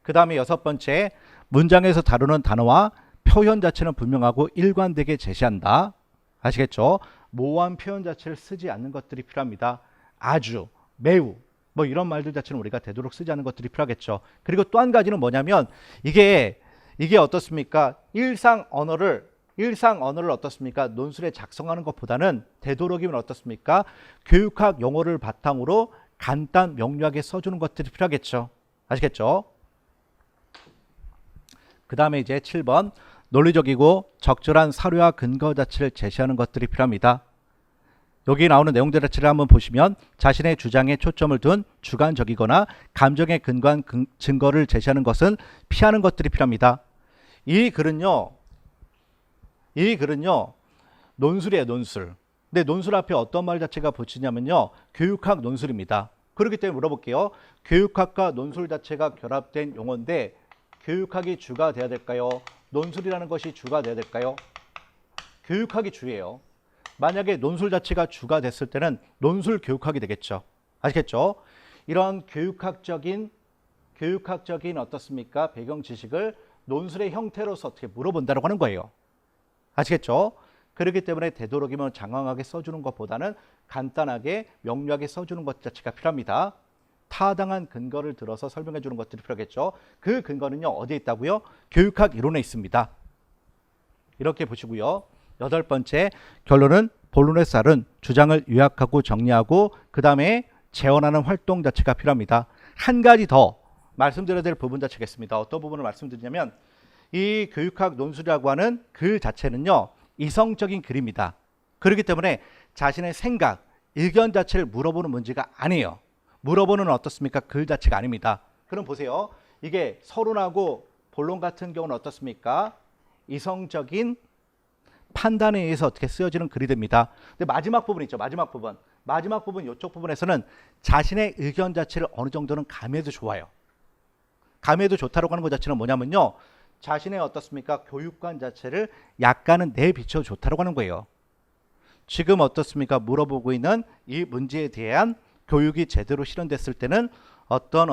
그 다음에 여섯 번째, 문장에서 다루는 단어와 표현 자체는 분명하고 일관되게 제시한다. 아시겠죠? 모호한 표현 자체를 쓰지 않는 것들이 필요합니다. 아주, 매우, 뭐 이런 말들 자체는 우리가 되도록 쓰지 않는 것들이 필요하겠죠. 그리고 또 한 가지는 뭐냐면 이게 어떻습니까? 일상 언어를 어떻습니까? 논술에 작성하는 것보다는 되도록이면 어떻습니까? 교육학 용어를 바탕으로 간단 명료하게 써주는 것들이 필요하겠죠. 아시겠죠? 그 다음에 이제 7번, 논리적이고 적절한 사료와 근거 자체를 제시하는 것들이 필요합니다. 여기 나오는 내용들 자체를 한번 보시면 자신의 주장에 초점을 둔 주관적이거나 감정에 근거한 증거를 제시하는 것은 피하는 것들이 필요합니다. 이 글은요 논술이에요. 논술. 근데 논술 앞에 어떤 말 자체가 붙이냐면요 교육학 논술입니다. 그렇기 때문에 물어볼게요. 교육학과 논술 자체가 결합된 용어인데 교육학이 주가 돼야 될까요? 논술이라는 것이 주가 돼야 될까요? 교육학이 주예요. 만약에 논술 자체가 주가 됐을 때는 논술 교육학이 되겠죠. 아시겠죠? 이런 교육학적인 어떻습니까? 배경 지식을 논술의 형태로서 어떻게 물어본다고 하는 거예요. 아시겠죠? 그렇기 때문에 되도록이면 장황하게 써주는 것보다는 간단하게 명료하게 써주는 것 자체가 필요합니다. 타당한 근거를 들어서 설명해 주는 것들이 필요하겠죠. 그 근거는요 어디에 있다고요? 교육학 이론에 있습니다. 이렇게 보시고요. 여덟 번째, 결론은 본론에서 다룬 주장을 요약하고 정리하고 그 다음에 재현하는 활동 자체가 필요합니다. 한 가지 더 말씀드려야 될 부분 자체가 있습니다. 어떤 부분을 말씀드리냐면 이 교육학 논술이라고 하는 글 자체는요 이성적인 글입니다. 그렇기 때문에 자신의 생각, 의견 자체를 물어보는 문제가 아니에요. 물어보는 어떻습니까? 글 자체가 아닙니다. 그럼 보세요. 이게 서론하고 본론 같은 경우는 어떻습니까? 이성적인 판단에 의해서 어떻게 쓰여지는 글이 됩니다. 근데 마지막 부분 있죠. 마지막 부분 이쪽 부분에서는 자신의 의견 자체를 어느 정도는 감해도 좋아요. 감해도 좋다라고 하는 것 자체는 뭐냐면요. 자신의 어떻습니까? 교육관 자체를 약간은 내비춰 좋다라고 하는 거예요. 지금 어떻습니까? 물어보고 있는 이 문제에 대한 교육이 제대로 실현됐을 때는 어떤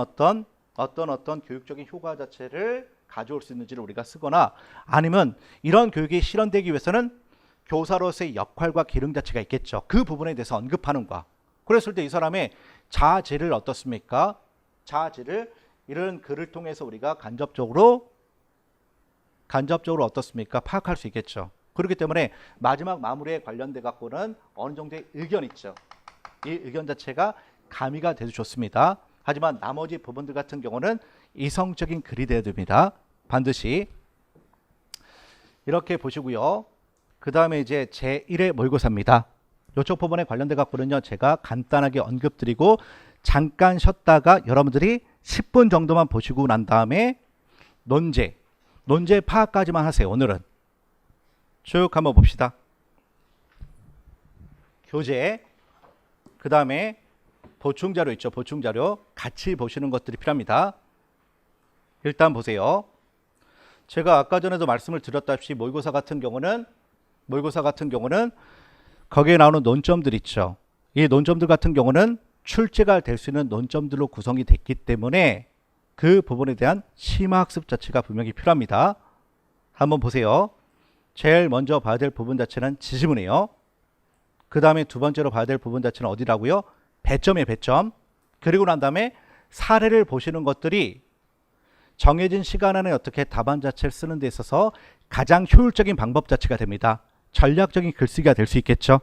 교육적인 효과 자체를 가져올 수 있는지를 우리가 쓰거나 아니면 이런 교육이 실현되기 위해서는 교사로서의 역할과 기능 자체가 있겠죠. 그 부분에 대해서 언급하는 거야. 그랬을 때 이 사람의 자질을 어떻습니까? 자질을 이런 글을 통해서 우리가 간접적으로 어떻습니까? 파악할 수 있겠죠. 그렇기 때문에 마지막 마무리에 관련돼 갖고는 어느 정도의 의견 있죠. 이 의견 자체가 가미가 돼도 좋습니다. 하지만 나머지 부분들 같은 경우는 이성적인 글이 되어야 됩니다. 반드시 이렇게 보시고요. 그 다음에 이제 제1의 모의고사입니다. 이쪽 부분에 관련돼 갖고는요, 제가 간단하게 언급드리고 잠깐 쉬었다가 여러분들이 10분 정도만 보시고 난 다음에 논제 파악까지만 하세요. 오늘은 쭉 한번 봅시다. 교재, 그 다음에 보충자료 있죠. 보충자료 같이 보시는 것들이 필요합니다. 일단 보세요. 제가 아까 전에도 말씀을 드렸다시피 모의고사 같은 경우는 거기에 나오는 논점들 있죠. 이 논점들 같은 경우는 출제가 될 수 있는 논점들로 구성이 됐기 때문에 그 부분에 대한 심화학습 자체가 분명히 필요합니다. 한번 보세요. 제일 먼저 봐야 될 부분 자체는 지지문이에요. 그 다음에 두 번째로 봐야 될 부분 자체는 어디라고요? 배점이에요. 배점. 그리고 난 다음에 사례를 보시는 것들이 정해진 시간 안에 어떻게 답안 자체를 쓰는 데 있어서 가장 효율적인 방법 자체가 됩니다. 전략적인 글쓰기가 될 수 있겠죠.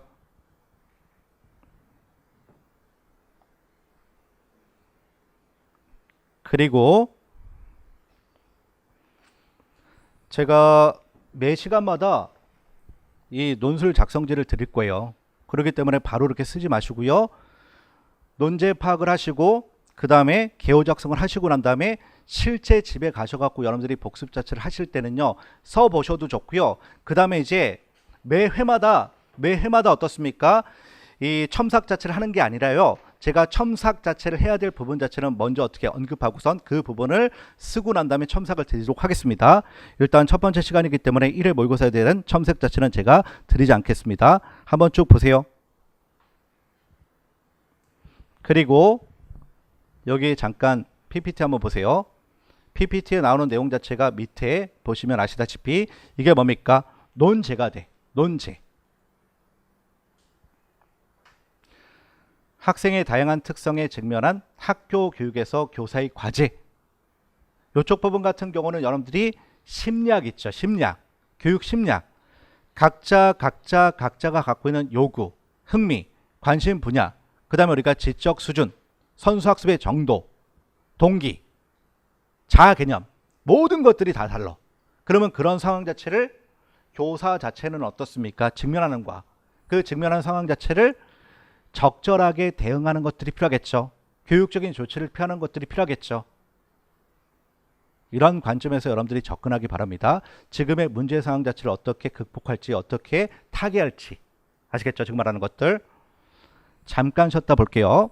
그리고 제가 매 시간마다 이 논술 작성지를 드릴 거예요. 그렇기 때문에 바로 이렇게 쓰지 마시고요. 논제 파악을 하시고 그 다음에 개요 작성을 하시고 난 다음에 실제 집에 가셔갖고 여러분들이 복습 자체를 하실 때는요, 써 보셔도 좋고요. 그 다음에 이제 매 회마다 어떻습니까? 이 첨삭 자체를 하는 게 아니라요, 제가 첨삭 자체를 해야 될 부분 자체는 먼저 어떻게 언급하고선 그 부분을 쓰고 난 다음에 첨삭을 드리도록 하겠습니다. 일단 첫 번째 시간이기 때문에 1회 모의고사에 대한 첨삭 자체는 제가 드리지 않겠습니다. 한번 쭉 보세요. 그리고 여기 잠깐 PPT 한번 보세요. PPT에 나오는 내용 자체가 밑에 보시면 아시다시피 이게 뭡니까? 논제가 돼. 논제. 학생의 다양한 특성에 직면한 학교 교육에서 교사의 과제. 이쪽 부분 같은 경우는 여러분들이 심리학 있죠. 심리학. 교육 심리학. 각자가 갖고 있는 요구, 흥미, 관심 분야, 그 다음에 우리가 지적 수준, 선수학습의 정도, 동기, 자아 개념, 모든 것들이 다 달라. 그러면 그런 상황 자체를 교사 자체는 어떻습니까? 직면하는 거야. 그 직면한 상황 자체를 적절하게 대응하는 것들이 필요하겠죠. 교육적인 조치를 피하는 것들이 필요하겠죠. 이런 관점에서 여러분들이 접근하기 바랍니다. 지금의 문제 상황 자체를 어떻게 극복할지, 어떻게 타개할지. 아시겠죠? 지금 말하는 것들. 잠깐 쉬었다 볼게요.